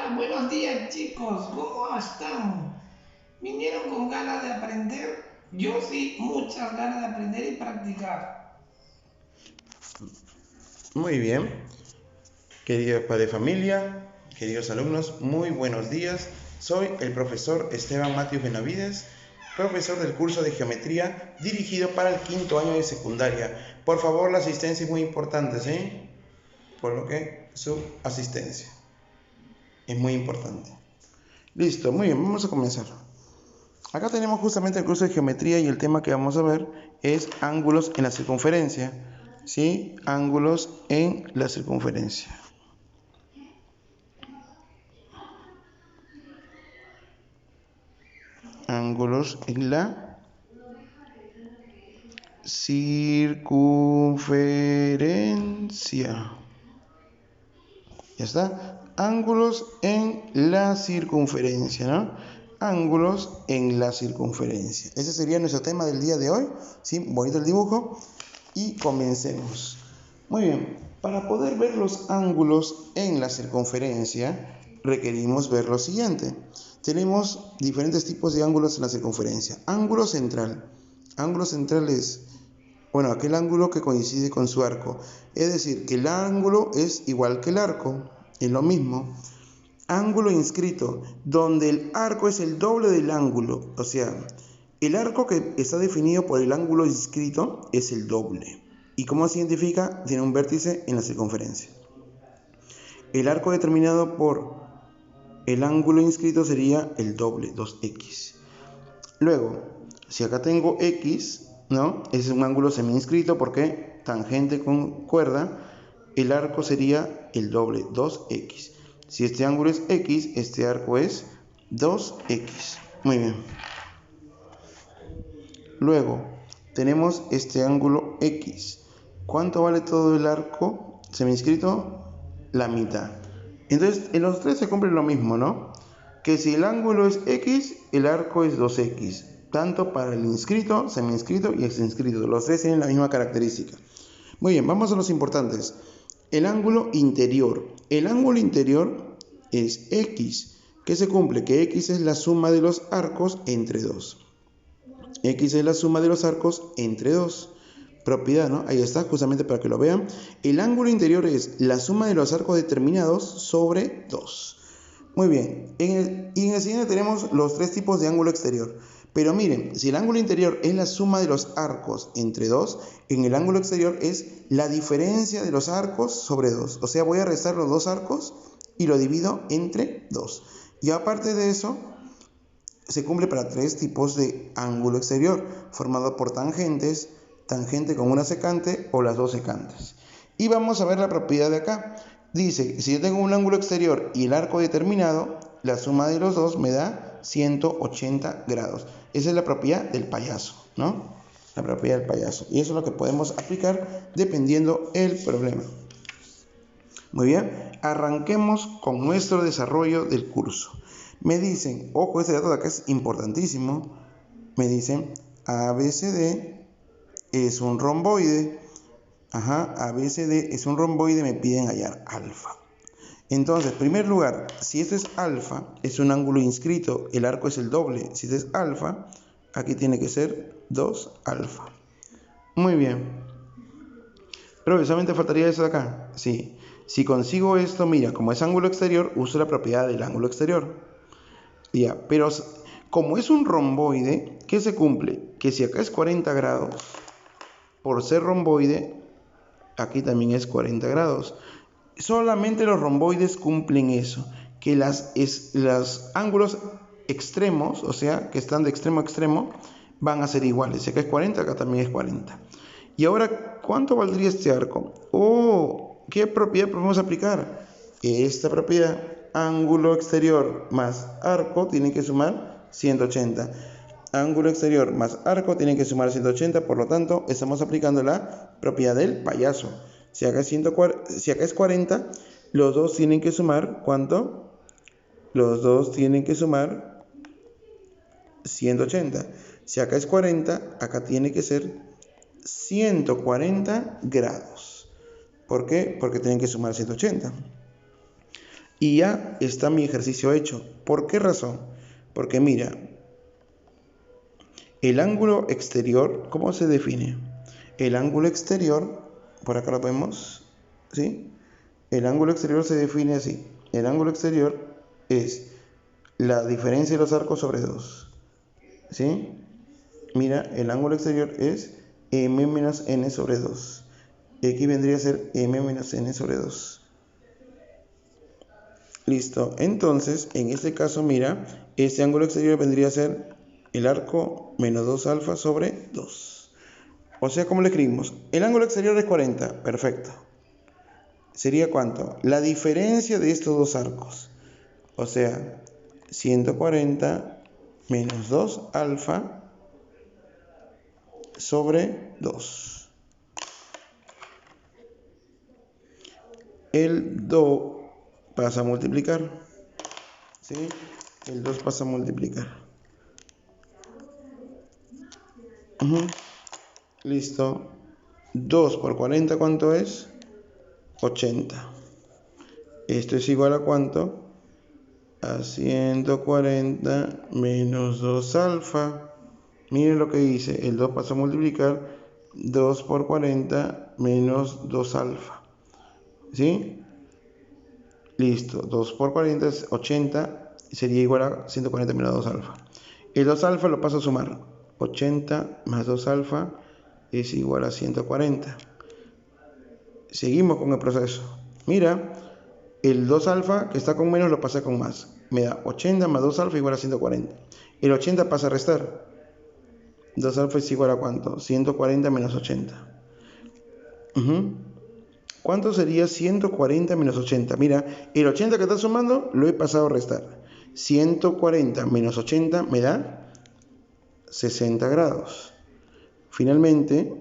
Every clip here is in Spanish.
Hola, buenos días chicos, ¿cómo están? ¿Vinieron con ganas de aprender? Yo sí, muchas ganas de aprender y practicar. Muy bien, queridos padres de familia, queridos alumnos, muy buenos días. Soy el profesor Esteban Matius Benavides, profesor del curso de geometría dirigido para el quinto año de secundaria. Por favor, la asistencia es muy importante, ¿sí? Por lo que su asistencia es muy importante. Listo, muy bien, vamos a comenzar. Acá tenemos justamente el curso de geometría y el tema que vamos a ver es ángulos en la circunferencia, ¿sí? Ángulos en la circunferencia. Ángulos en la circunferencia. Ya está. Ángulos en la circunferencia, ¿no? Ángulos en la circunferencia. Ese sería nuestro tema del día de hoy. ¿Sí? Bonito el dibujo. Y comencemos. Muy bien. Para poder ver los ángulos en la circunferencia, requerimos ver lo siguiente. Tenemos diferentes tipos de ángulos en la circunferencia. Ángulo central. Ángulo central es, bueno, aquel ángulo que coincide con su arco. Es decir, que el ángulo es igual que el arco. Es lo mismo. Ángulo inscrito, donde el arco es el doble del ángulo. O sea, el arco que está definido por el ángulo inscrito es el doble. ¿Y cómo se identifica? Tiene un vértice en la circunferencia. El arco determinado por el ángulo inscrito sería el doble, 2x. Luego, si acá tengo x, ¿no? Es un ángulo semi-inscrito porque tangente con cuerda, el arco sería el doble, 2x. Si este ángulo es x, este arco es 2x. Muy bien. Luego, tenemos este ángulo x. ¿Cuánto vale todo el arco semi-inscrito? La mitad. Entonces, en los tres se cumple lo mismo, ¿no? Que si el ángulo es x, el arco es 2x. Tanto para el inscrito, semi-inscrito y ex-inscrito. Los tres tienen la misma característica. Muy bien, vamos a los importantes. El ángulo interior. El ángulo interior es x. ¿Qué se cumple? Que x es la suma de los arcos entre 2. X es la suma de los arcos entre 2. Propiedad, ¿no? Ahí está, justamente para que lo vean. El ángulo interior es la suma de los arcos determinados sobre 2. Muy bien. Y en el siguiente tenemos los tres tipos de ángulo exterior. Pero miren, si el ángulo interior es la suma de los arcos entre 2, en el ángulo exterior es la diferencia de los arcos sobre 2. O sea, voy a restar los dos arcos y lo divido entre 2. Y aparte de eso, se cumple para tres tipos de ángulo exterior, formado por tangentes, tangente con una secante o las dos secantes. Y vamos a ver la propiedad de acá. Dice, si yo tengo un ángulo exterior y el arco determinado, la suma de los dos me da 180 grados. Esa es la propiedad del payaso, ¿no? La propiedad del payaso. Y eso es lo que podemos aplicar dependiendo el problema. Muy bien, arranquemos con nuestro desarrollo del curso. Me dicen, ojo, este dato de acá es importantísimo. Me dicen, ABCD es un romboide. ABCD es un romboide, me piden hallar alfa. Entonces, en primer lugar, si esto es alfa, es un ángulo inscrito, el arco es el doble. Si esto es alfa, aquí tiene que ser 2 alfa. Muy bien. Pero solamente faltaría eso de acá. Sí. Si consigo esto, mira, como es ángulo exterior, uso la propiedad del ángulo exterior. Ya, pero como es un romboide, ¿qué se cumple? Que si acá es 40 grados, por ser romboide, aquí también es 40 grados. Solamente los romboides cumplen eso, que los ángulos extremos, o sea, que están de extremo a extremo, van a ser iguales. Si acá es 40, acá también es 40. Y ahora, ¿cuánto valdría este arco? ¿Qué propiedad podemos aplicar? Esta propiedad, ángulo exterior más arco, tienen que sumar 180. Ángulo exterior más arco tienen que sumar 180, por lo tanto, estamos aplicando la propiedad del payaso. Si acá es 40, los dos tienen que sumar, ¿cuánto? Los dos tienen que sumar 180. Si acá es 40, acá tiene que ser 140 grados. ¿Por qué? Porque tienen que sumar 180. y ya está mi ejercicio hecho. ¿Por qué razón? Porque mira, el ángulo exterior, ¿cómo se define? El ángulo exterior, por acá lo vemos, ¿sí? El ángulo exterior se define así. El ángulo exterior es la diferencia de los arcos sobre 2, ¿sí? Mira, el ángulo exterior es m menos n sobre 2. Y aquí vendría a ser m menos n sobre 2. Listo. Entonces, en este caso, mira, este ángulo exterior vendría a ser el arco menos 2 alfa sobre 2. O sea, ¿cómo le escribimos? El ángulo exterior es 40. Perfecto. ¿Sería cuánto? La diferencia de estos dos arcos. O sea, 140 menos 2 alfa sobre 2. El 2 pasa a multiplicar. ¿Sí? El 2 pasa a multiplicar. Listo. 2 por 40, ¿cuánto es? 80. Esto es igual a ¿cuánto? A 140 menos 2 alfa. Miren lo que dice. El 2 pasa a multiplicar. 2 por 40 menos 2 alfa. ¿Sí? Listo. 2 por 40 es 80. Sería igual a 140 menos 2 alfa. El 2 alfa lo paso a sumar. 80 más 2 alfa es igual a 140. Seguimos con el proceso. Mira, el 2 alfa que está con menos lo pasa con más. Me da 80 más 2 alfa igual a 140. El 80 pasa a restar. 2 alfa es igual a ¿cuánto? 140 menos 80. ¿Cuánto sería 140 menos 80? Mira, el 80 que está sumando lo he pasado a restar. 140 menos 80 me da 60 grados. Finalmente,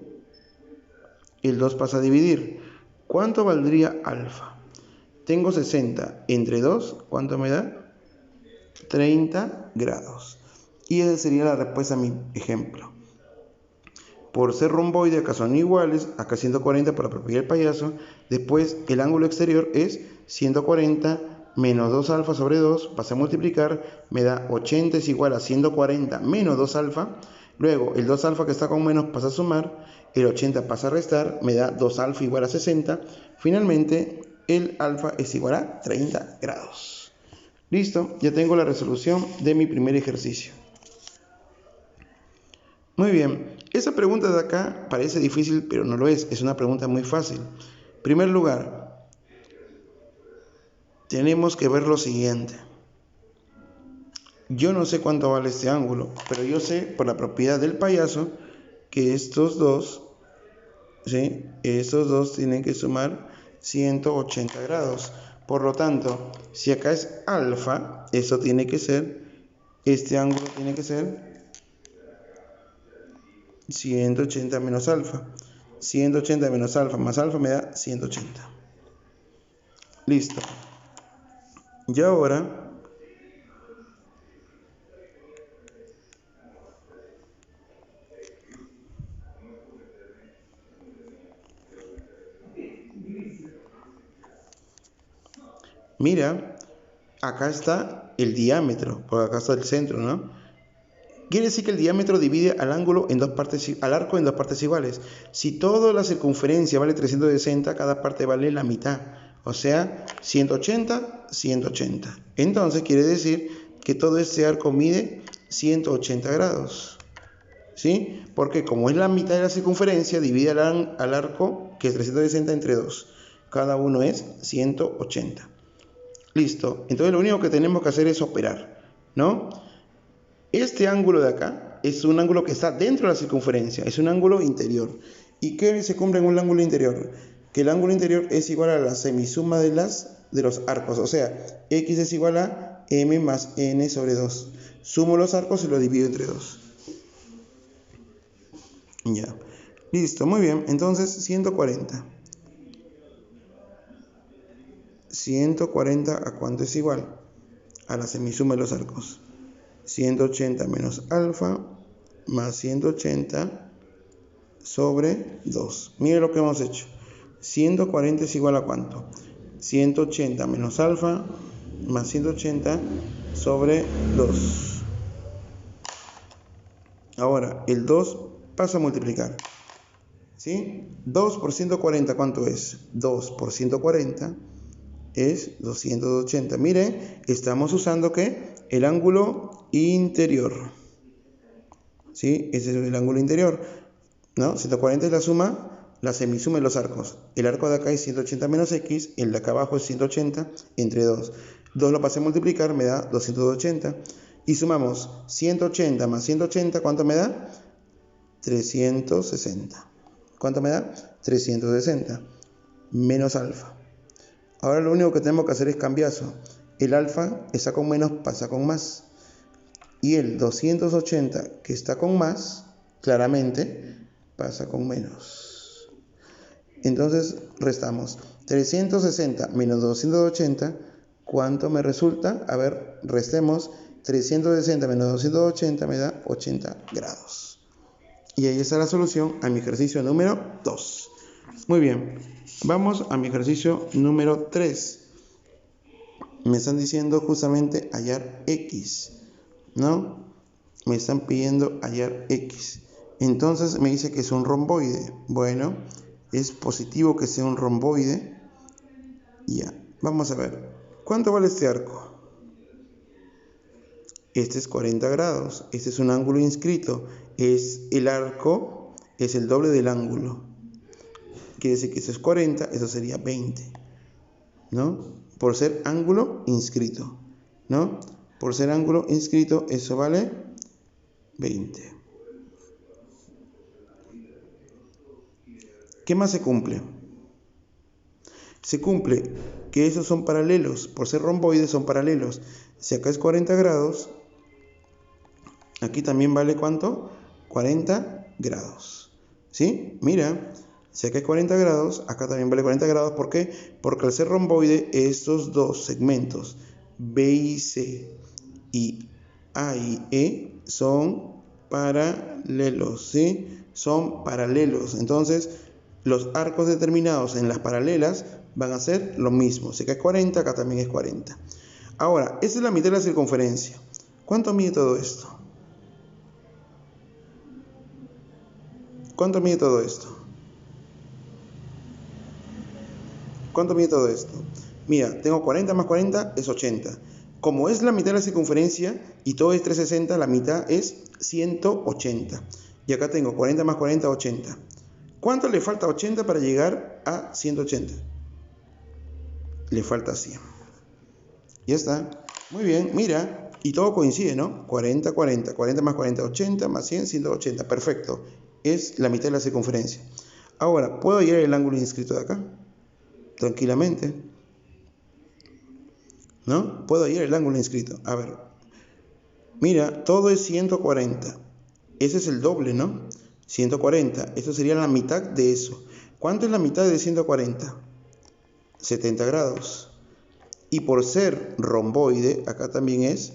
el 2 pasa a dividir. ¿Cuánto valdría alfa? Tengo 60 entre 2, ¿cuánto me da? 30 grados. Y esa sería la respuesta a mi ejemplo. Por ser romboide, acá son iguales, acá 140 por la propiedad del payaso. Después el ángulo exterior es 140 menos 2 alfa sobre 2, pasa a multiplicar, me da 80 es igual a 140 menos 2 alfa. Luego el 2 alfa que está con menos pasa a sumar, el 80 pasa a restar, me da 2 alfa igual a 60. Finalmente el alfa es igual a 30 grados. Listo, ya tengo la resolución de mi primer ejercicio. Muy bien, esa pregunta de acá parece difícil, pero no lo es una pregunta muy fácil. En primer lugar, tenemos que ver lo siguiente. Yo no sé cuánto vale este ángulo, pero yo sé por la propiedad del payaso que estos dos, ¿sí? Estos dos tienen que sumar 180 grados. Por lo tanto, si acá es alfa, eso tiene que ser, este ángulo tiene que ser 180 menos alfa. 180 menos alfa más alfa me da 180. Listo. Y ahora mira, acá está el diámetro, porque acá está el centro, ¿no? Quiere decir que el diámetro divide al ángulo en dos partes, al arco en dos partes iguales. Si toda la circunferencia vale 360, cada parte vale la mitad. O sea, 180, 180. Entonces quiere decir que todo este arco mide 180 grados. ¿Sí? Porque como es la mitad de la circunferencia, divide al arco, que es 360 entre 2. Cada uno es 180. Listo. Entonces lo único que tenemos que hacer es operar, ¿no? Este ángulo de acá es un ángulo que está dentro de la circunferencia, es un ángulo interior. ¿Y qué se cumple en un ángulo interior? Que el ángulo interior es igual a la semisuma de los arcos, o sea, x es igual a m más n sobre 2. Sumo los arcos y lo divido entre 2. Ya. Listo, muy bien. Entonces, 140. 140 ¿a cuánto es igual? A la semisuma de los arcos. 180 menos alfa más 180 sobre 2. Miren lo que hemos hecho. 140 es igual a ¿cuánto? 180 menos alfa más 180 sobre 2. Ahora, el 2 pasa a multiplicar. ¿Sí? 2 por 140, ¿cuánto es? 2 por 140 es 280. Miren, estamos usando ¿qué? El ángulo interior. ¿Sí? Ese es el ángulo interior, ¿no? 140 es la suma, la semisuma de los arcos. El arco de acá es 180 menos x, el de acá abajo es 180 entre 2. 2 lo pasé a multiplicar, me da 280. Y sumamos 180 más 180, ¿cuánto me da? 360. ¿Cuánto me da? 360 menos alfa. Ahora lo único que tenemos que hacer es cambiazo. El alfa está con menos, pasa con más. Y el 280 que está con más, claramente, pasa con menos. Entonces restamos 360 menos 280. ¿Cuánto me resulta? A ver, restemos. 360 menos 280 me da 80 grados. Y ahí está la solución a mi ejercicio número 2. Muy bien, vamos a mi ejercicio número 3. Me están diciendo justamente hallar x, ¿no? Me están pidiendo hallar x. Entonces me dice que es un romboide. Bueno, es positivo que sea un romboide. Ya, vamos a ver. ¿Cuánto vale este arco? Este es 40 grados. Este es un ángulo inscrito. El arco es el doble del ángulo. Quiere decir que eso es 40, eso sería 20, ¿no? Por ser ángulo inscrito, ¿no? Por ser ángulo inscrito, eso vale 20. ¿Qué más se cumple? Se cumple que esos son paralelos. Por ser romboides son paralelos. Si acá es 40 grados, aquí también vale ¿cuánto? 40 grados. ¿Sí? Mira. Si acá es 40 grados, acá también vale 40 grados. ¿Por qué? Porque al ser romboide, estos dos segmentos, B y C, y A y E, son paralelos, ¿sí? Son paralelos. Entonces, los arcos determinados en las paralelas van a ser lo mismo. Si acá es 40, acá también es 40. Ahora, esta es la mitad de la circunferencia. ¿Cuánto mide todo esto? ¿Cuánto mide todo esto? ¿Cuánto mide todo esto? Mira, tengo 40 más 40 es 80. Como es la mitad de la circunferencia y todo es 360, la mitad es 180. Y acá tengo 40 más 40, 80. ¿Cuánto le falta a 80 para llegar a 180? Le falta 100. Ya está. Muy bien, mira. Y todo coincide, ¿no? 40, 40. 40 más 40, 80. Más 100, 180. Perfecto. Es la mitad de la circunferencia. Ahora, ¿puedo hallar el ángulo inscrito de acá? Tranquilamente, ¿no? Puedo hallar el ángulo inscrito. A ver, mira, todo es 140. Ese es el doble, ¿no? 140. Esto sería la mitad de eso. ¿Cuánto es la mitad de 140? 70 grados. Y por ser romboide, acá también es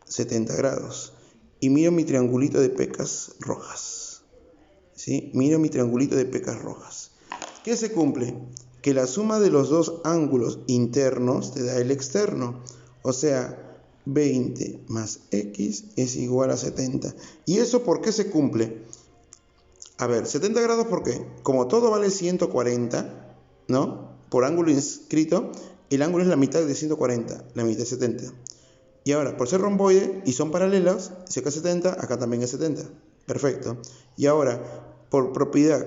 70 grados. Y miro mi triangulito de pecas rojas. ¿Sí? Miro mi triangulito de pecas rojas. ¿Qué se cumple? Que la suma de los dos ángulos internos te da el externo. O sea, 20 más x es igual a 70. ¿Y eso por qué se cumple? A ver, 70 grados, ¿por qué? Como todo vale 140, ¿no? Por ángulo inscrito, el ángulo es la mitad de 140, la mitad es 70. Y ahora, por ser romboide y son paralelos, si acá es 70, acá también es 70. Perfecto. Y ahora, por propiedad,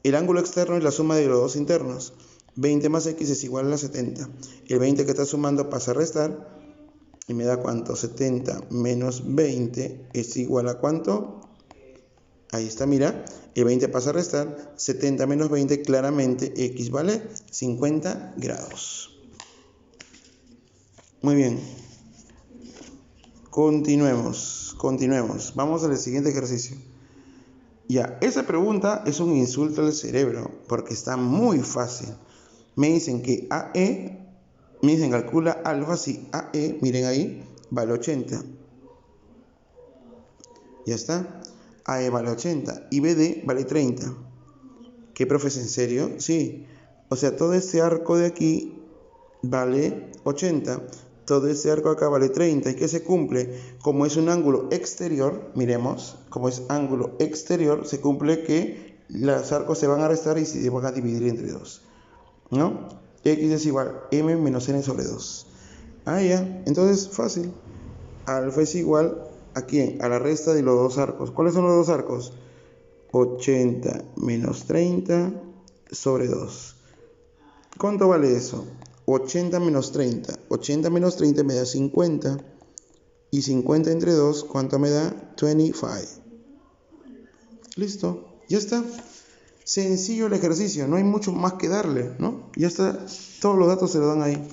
el ángulo externo es la suma de los dos internos. 20 más x es igual a 70. El 20 que está sumando pasa a restar. Y me da ¿cuánto? 70 menos 20 es igual a ¿cuánto? Ahí está, mira. El 20 pasa a restar. 70 menos 20, claramente x vale 50 grados. Muy bien. Continuemos. Vamos al siguiente ejercicio. Ya, esa pregunta es un insulto al cerebro porque está muy fácil. Me dicen que AE, me dicen calcula alfa si AE, miren ahí, vale 80. Ya está. AE vale 80 y BD vale 30. ¿Qué, profes, en serio? Sí. O sea, todo este arco de aquí vale 80. Todo este arco acá vale 30. ¿Y qué se cumple? Como es un ángulo exterior, miremos, como es ángulo exterior, se cumple que los arcos se van a restar y se van a dividir entre 2. ¿No? X es igual a m menos n sobre 2. Ah, ya. Entonces, fácil. Alfa es igual ¿a quién? A la resta de los dos arcos. ¿Cuáles son los dos arcos? 80 menos 30 sobre 2. ¿Cuánto vale eso? 80 menos 30. 80 menos 30 me da 50. Y 50 entre 2, ¿cuánto me da? 25. Listo. Ya está. Sencillo el ejercicio. No hay mucho más que darle, ¿no? Ya está. Todos los datos se lo dan ahí.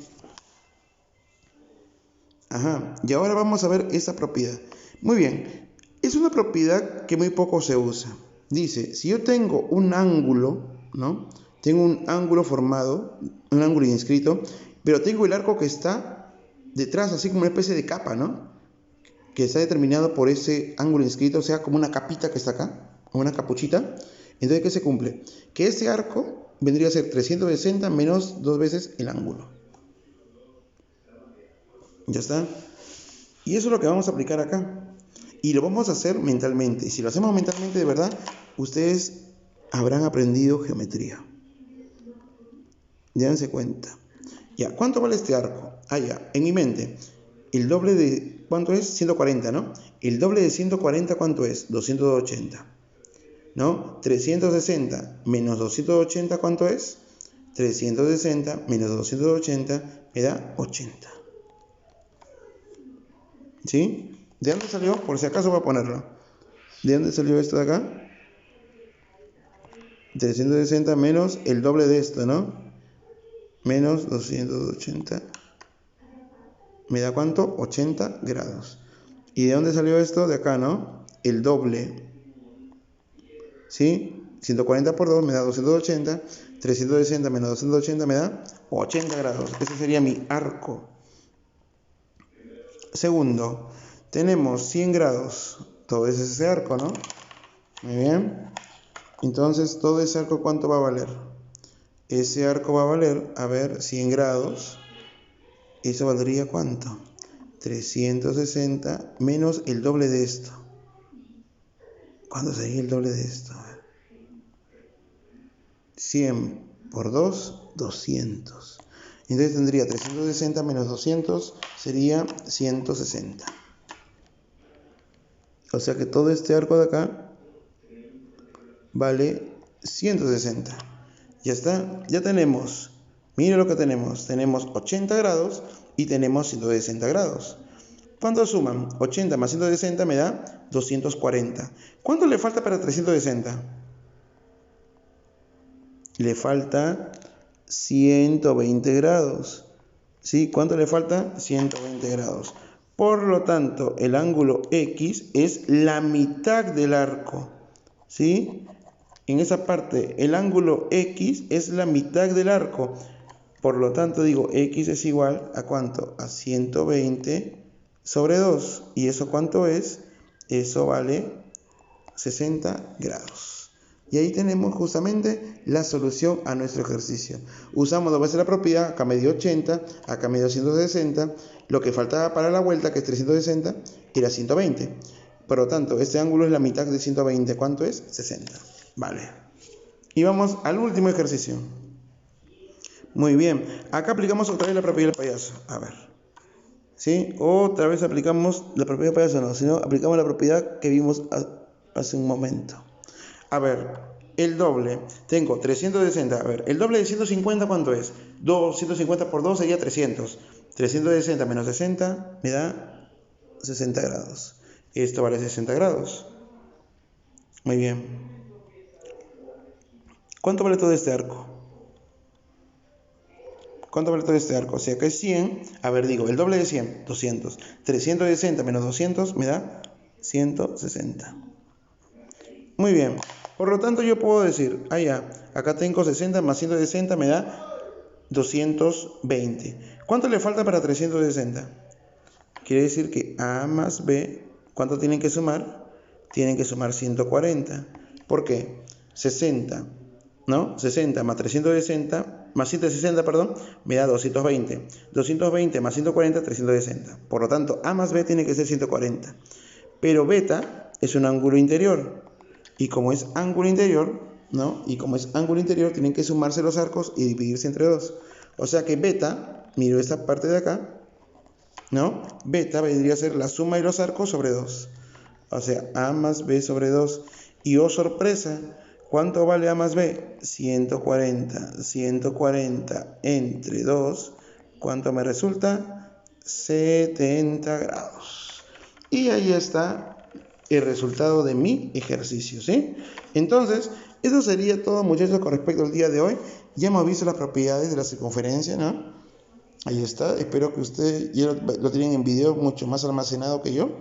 Ajá. Y ahora vamos a ver esa propiedad. Muy bien. Es una propiedad que muy poco se usa. Dice, si yo tengo un ángulo, ¿no? Tengo un ángulo formado, un ángulo inscrito, pero tengo el arco que está detrás, así como una especie de capa, ¿no? Que está determinado por ese ángulo inscrito, o sea, como una capita que está acá, como una capuchita. Entonces, ¿qué se cumple? Que ese arco vendría a ser 360 menos 2 veces el ángulo. ¿Ya está? Y eso es lo que vamos a aplicar acá. Y lo vamos a hacer mentalmente. Y si lo hacemos mentalmente de verdad, ustedes habrán aprendido geometría. Dense cuenta. Ya, ¿cuánto vale este arco? Ah, ya, en mi mente. El doble de... ¿Cuánto es? 140, ¿no? El doble de 140, ¿cuánto es? 280. ¿No? 360 menos 280, ¿cuánto es? 360 menos 280 me da 80. ¿Sí? ¿De dónde salió? Por si acaso voy a ponerlo. ¿De dónde salió esto de acá? 360 menos el doble de esto, ¿no? Menos 280. ¿Me da cuánto? 80 grados. ¿Y de dónde salió esto? De acá, ¿no? El doble. ¿Sí? 140 por 2 me da 280. 360 menos 280 me da 80 grados. Ese sería mi arco. Segundo, tenemos 100 grados. Todo ese es ese arco, ¿no? Muy bien. Entonces, todo ese arco, ¿cuánto va a valer? Ese arco va a valer, a ver, 100 grados. ¿Eso valdría cuánto? 360 menos el doble de esto. ¿Cuánto sería el doble de esto? 100 por 2, 200. Entonces tendría 360 menos 200 sería 160. O sea que todo este arco de acá vale 160. Ya está, ya tenemos. Mira lo que tenemos. Tenemos 80 grados y tenemos 160 grados. ¿Cuánto suman? 80 más 160 me da 240. ¿Cuánto le falta para 360? Le falta 120 grados. ¿Sí? ¿Cuánto le falta? 120 grados. Por lo tanto, el ángulo X es la mitad del arco. ¿Sí? En esa parte, el ángulo X es la mitad del arco. Por lo tanto, digo, X es igual a ¿cuánto? A 120 sobre 2. ¿Y eso cuánto es? Eso vale 60 grados. Y ahí tenemos justamente la solución a nuestro ejercicio. Usamos dos veces la propiedad, acá me dio 80, acá me dio 160. Lo que faltaba para la vuelta, que es 360, era 120. Por lo tanto, este ángulo es la mitad de 120. ¿Cuánto es? 60. Vale. Y vamos al último ejercicio. Muy bien. Acá aplicamos otra vez la propiedad del payaso. A ver. ¿Sí? Otra vez aplicamos la propiedad del payaso, no, sino aplicamos la propiedad que vimos hace un momento. A ver, el doble. Tengo 360. A ver, el doble de 150, ¿cuánto es? 250 por 2 sería 300. 360 menos 60 me da 60 grados. Esto vale 60 grados. Muy bien. ¿Cuánto vale todo este arco? ¿Cuánto vale todo este arco? O sea, que es 100. A ver, digo, el doble de 100, 200. 360 menos 200 me da 160. Muy bien. Por lo tanto, yo puedo decir, acá tengo 60 más 160 me da 220. ¿Cuánto le falta para 360? Quiere decir que A más B, ¿cuánto tienen que sumar? Tienen que sumar 140. ¿Por qué? 60, ¿no? 60 más 360, más 160, perdón, me da 220. 220 más 140, 360. Por lo tanto, A más B tiene que ser 140. Pero beta es un ángulo interior. Y como es ángulo interior, ¿no? Y como es ángulo interior, tienen que sumarse los arcos y dividirse entre 2. O sea que beta, miro esta parte de acá, ¿no? Beta vendría a ser la suma de los arcos sobre 2. O sea, A más B sobre 2. Y oh sorpresa, ¿cuánto vale A más B? 140. 140 entre 2, ¿cuánto me resulta? 70 grados. Y ahí está el resultado de mi ejercicio, ¿sí? Entonces, eso sería todo, muchachos, con respecto al día de hoy. Ya hemos visto las propiedades de la circunferencia, ¿no? Ahí está, espero que ustedes ya lo tienen en video mucho más almacenado que yo.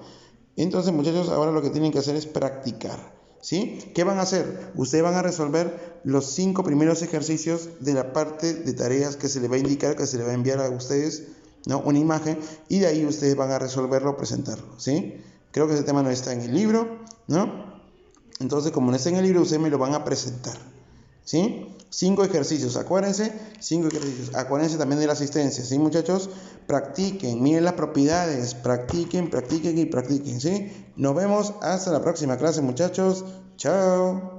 Entonces, muchachos, ahora lo que tienen que hacer es practicar, ¿sí? ¿Qué van a hacer? Ustedes van a resolver los 5 primeros ejercicios de la parte de tareas que se les va a indicar, que se les va a enviar a ustedes, ¿no? Una imagen, y de ahí ustedes van a resolverlo, presentarlo, ¿sí? Creo que ese tema no está en el libro, ¿no? Entonces, como no está en el libro, ustedes me lo van a presentar, ¿sí? 5 ejercicios, acuérdense, 5 ejercicios. Acuérdense también de la asistencia, ¿sí, muchachos? Practiquen, miren las propiedades, practiquen, practiquen y practiquen, ¿sí? Nos vemos hasta la próxima clase, muchachos. Chao.